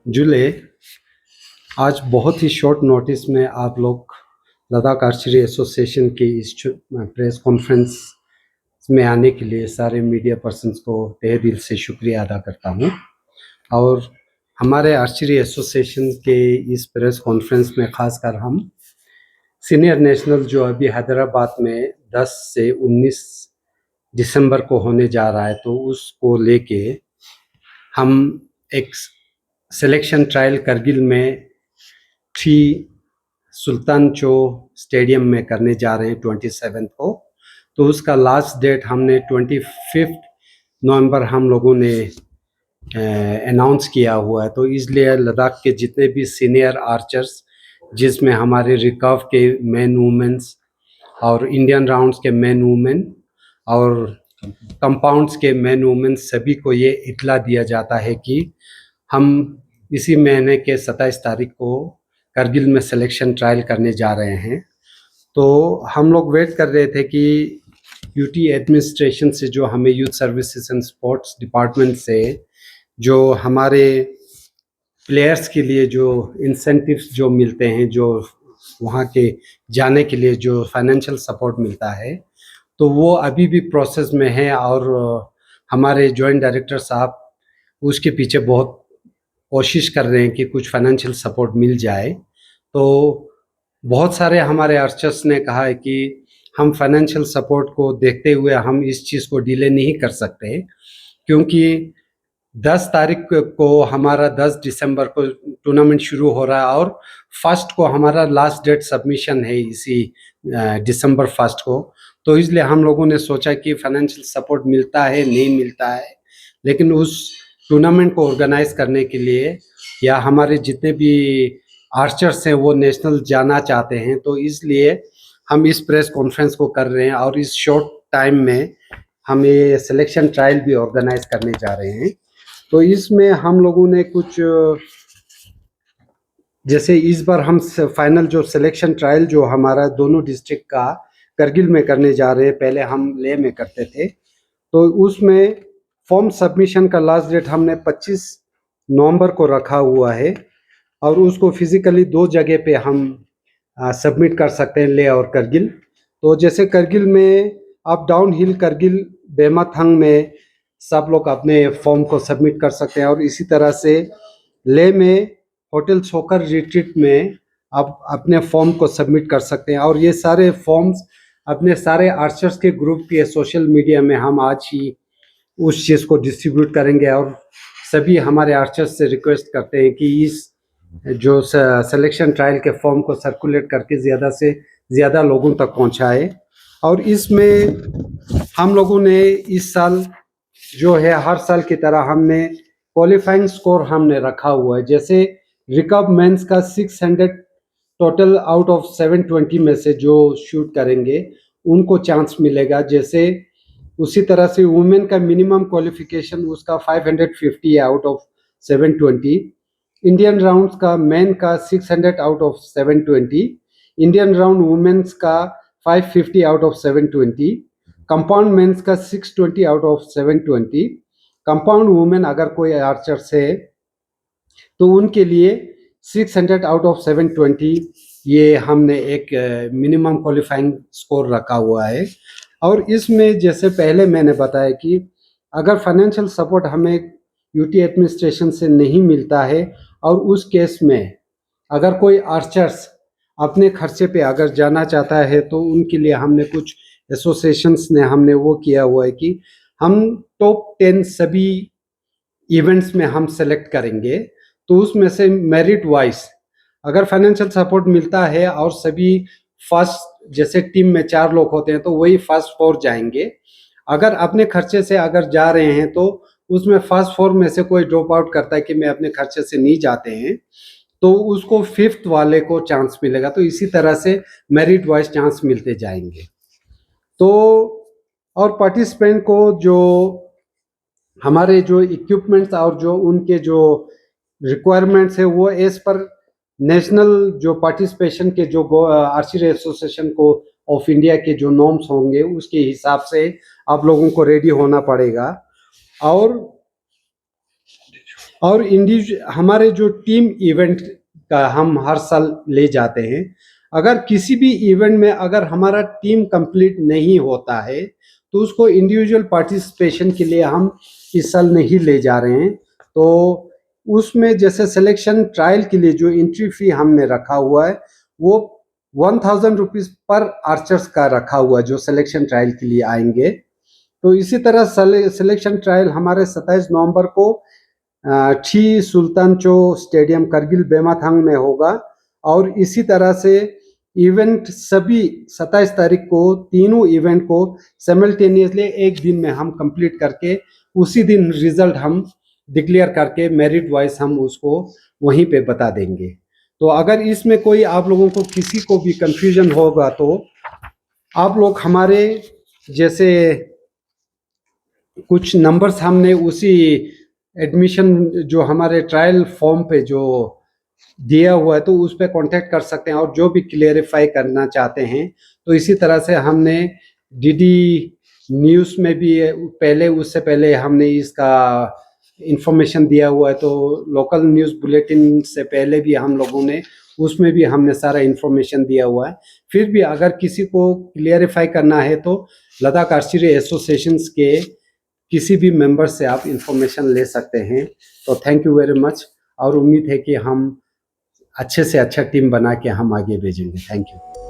जुले आज बहुत ही शॉर्ट नोटिस में आप लोग लद्दाख आर्चरी एसोसिएशन की इस प्रेस कॉन्फ्रेंस में आने के लिए सारे मीडिया पर्सन्स को तहे दिल से शुक्रिया अदा करता हूँ। और हमारे आर्चरी एसोसिएशन के इस प्रेस कॉन्फ्रेंस में खासकर हम सीनियर नेशनल जो अभी हैदराबाद में 10 से 19 दिसंबर को होने जा रहा है, तो उसको लेके हम एक सिलेक्शन ट्रायल करगिल में 3 सुल्तान चो स्टेडियम में करने जा रहे हैं 27 को। तो उसका लास्ट डेट हमने 25 नवंबर हम लोगों ने अनाउंस किया हुआ है। तो इसलिए लद्दाख के जितने भी सीनियर आर्चर्स, जिसमें हमारे रिकर्व के मेन वुमेन्स और इंडियन राउंड्स के मेन वुमेन और कंपाउंड्स के मेन वुमेन, सभी को ये इतला दिया जाता है कि हम इसी महीने के 27 तारीख को करगिल में सिलेक्शन ट्रायल करने जा रहे हैं। तो हम लोग वेट कर रहे थे कि यूटी एडमिनिस्ट्रेशन से, जो हमें youth services and sports department से जो हमारे प्लेयर्स के लिए जो इंसेंटिव्स जो मिलते हैं, जो वहाँ के जाने के लिए जो फाइनेंशियल सपोर्ट मिलता है, तो वो अभी भी प्रोसेस में है। और हमारे जॉइंट डायरेक्टर साहब उसके पीछे बहुत कोशिश कर रहे हैं कि कुछ फाइनेंशियल सपोर्ट मिल जाए। तो बहुत सारे हमारे आर्चर्स ने कहा है कि हम फाइनेंशियल सपोर्ट को देखते हुए हम इस चीज़ को डिले नहीं कर सकते, क्योंकि 10 तारीख को हमारा 10 दिसंबर को टूर्नामेंट शुरू हो रहा है और 1 को हमारा लास्ट डेट सबमिशन है इसी दिसंबर 1 को। तो इसलिए हम लोगों ने सोचा कि फाइनेंशियल सपोर्ट मिलता है नहीं मिलता है, लेकिन उस टूर्नामेंट को ऑर्गेनाइज करने के लिए या हमारे जितने भी आर्चर्स हैं वो नेशनल जाना चाहते हैं, तो इसलिए हम इस प्रेस कॉन्फ्रेंस को कर रहे हैं। और इस शॉर्ट टाइम में हम ये सिलेक्शन ट्रायल भी ऑर्गेनाइज करने जा रहे हैं। तो इसमें हम लोगों ने कुछ, जैसे इस बार हम फाइनल जो सिलेक्शन ट्रायल जो हमारा दोनों डिस्ट्रिक्ट का करगिल में करने जा रहे हैं, पहले हम लेह में करते थे, तो उसमें फॉर्म सबमिशन का लास्ट डेट हमने 25 नवंबर को रखा हुआ है। और उसको फिजिकली 2 जगह पे हम सबमिट कर सकते हैं, लेह और करगिल। तो जैसे करगिल में अप डाउन हिल करगिल बेमाथंग में सब लोग अपने फॉर्म को सबमिट कर सकते हैं, और इसी तरह से लेह में होटल सोकर रिट्रीट में आप अपने फॉर्म को सबमिट कर सकते हैं। और ये सारे फॉर्म्स अपने सारे आर्चर्स के ग्रुप के सोशल मीडिया में हम आज ही उस चीज़ को डिस्ट्रीब्यूट करेंगे। और सभी हमारे आर्चर्स से रिक्वेस्ट करते हैं कि इस जो सिलेक्शन ट्रायल के फॉर्म को सर्कुलेट करके ज़्यादा से ज़्यादा लोगों तक पहुंचाए। और इसमें हम लोगों ने इस साल जो है, हर साल की तरह हमने क्वालिफाइंग स्कोर हमने रखा हुआ है। जैसे रिकर्व मेंस का 600 टोटल आउट ऑफ 720 में से जो शूट करेंगे उनको चांस मिलेगा। जैसे उसी तरह से वुमेन का मिनिमम क्वालिफिकेशन उसका 550 है आउट ऑफ 720। इंडियन राउंड्स का मेन का 600 out of 720, Indian round women's का 550 आउट ऑफ 720, कंपाउंड मेंस का 620 आउट ऑफ 720। कंपाउंड वुमेन अगर कोई आर्चर से, तो उनके लिए 600 आउट ऑफ 720 ये हमने एक मिनिमम क्वालिफाइंग स्कोर रखा हुआ है। और इसमें जैसे पहले मैंने बताया कि अगर फाइनेंशियल सपोर्ट हमें यूटी एडमिनिस्ट्रेशन से नहीं मिलता है, और उस केस में अगर कोई आर्चर्स अपने खर्चे पे अगर जाना चाहता है, तो उनके लिए हमने कुछ एसोसिएशंस ने हमने वो किया हुआ है कि हम टॉप 10 सभी इवेंट्स में हम सेलेक्ट करेंगे। तो उसमें से मेरिट वाइज अगर फाइनेंशियल सपोर्ट मिलता है और सभी फर्स्ट, जैसे टीम में 4 लोग होते हैं तो वही फर्स्ट 4 जाएंगे। अगर अपने खर्चे से अगर जा रहे हैं तो उसमें फर्स्ट 4 में से कोई ड्रॉप आउट करता है कि मैं अपने खर्चे से नहीं जाते हैं, तो उसको 5th वाले को चांस मिलेगा। तो इसी तरह से मेरिट वाइज चांस मिलते जाएंगे। तो और पार्टिसिपेंट को जो हमारे जो इक्विपमेंट्स और जो उनके जो रिक्वायरमेंट्स है वो एज पर नेशनल जो पार्टिसिपेशन के जो आर्चरी एसोसिएशन को ऑफ इंडिया के जो नॉर्म्स होंगे उसके हिसाब से आप लोगों को रेडी होना पड़ेगा। और हमारे जो टीम इवेंट का हम हर साल ले जाते हैं, अगर किसी भी इवेंट में अगर हमारा टीम कंप्लीट नहीं होता है तो उसको इंडिविजुअल पार्टिसिपेशन के लिए हम इस साल नहीं ले जा रहे हैं। तो उसमें जैसे सिलेक्शन ट्रायल के लिए जो एंट्री फी हमने रखा हुआ है वो 1000 रुपीज पर आर्चर्स का रखा हुआ है जो सिलेक्शन ट्रायल के लिए आएंगे। तो इसी तरह सिलेक्शन ट्रायल हमारे 27 नवंबर को ठी सुल्तान चो स्टेडियम करगिल बेमाथांग में होगा। और इसी तरह से इवेंट सभी 27 तारीख को तीनों इवेंट को साइमल्टेनियसली एक दिन में हम कंप्लीट करके उसी दिन रिजल्ट हम डिक्लेयर करके मेरिट वाइज हम उसको वहीं पे बता देंगे। तो अगर इसमें कोई आप लोगों को किसी को भी कंफ्यूजन होगा तो आप लोग हमारे जैसे कुछ नंबर्स हमने उसी एडमिशन जो हमारे ट्रायल फॉर्म पे जो दिया हुआ है तो उस पर कांटेक्ट कर सकते हैं और जो भी क्लियरिफाई करना चाहते हैं। तो इसी तरह से हमने डीडी न्यूज़ में भी पहले उससे पहले हमने इसका इंफॉर्मेशन दिया हुआ है। तो लोकल न्यूज़ बुलेटिन से पहले भी हम लोगों ने उसमें भी हमने सारा इंफॉर्मेशन दिया हुआ है। फिर भी अगर किसी को क्लियरिफाई करना है तो लद्दाख आर्चरी एसोसिएशंस के किसी भी मेंबर से आप इंफॉर्मेशन ले सकते हैं। तो थैंक यू वेरी मच और उम्मीद है कि हम अच्छे से अच्छा टीम बना के हम आगे भेजेंगे। Thank you.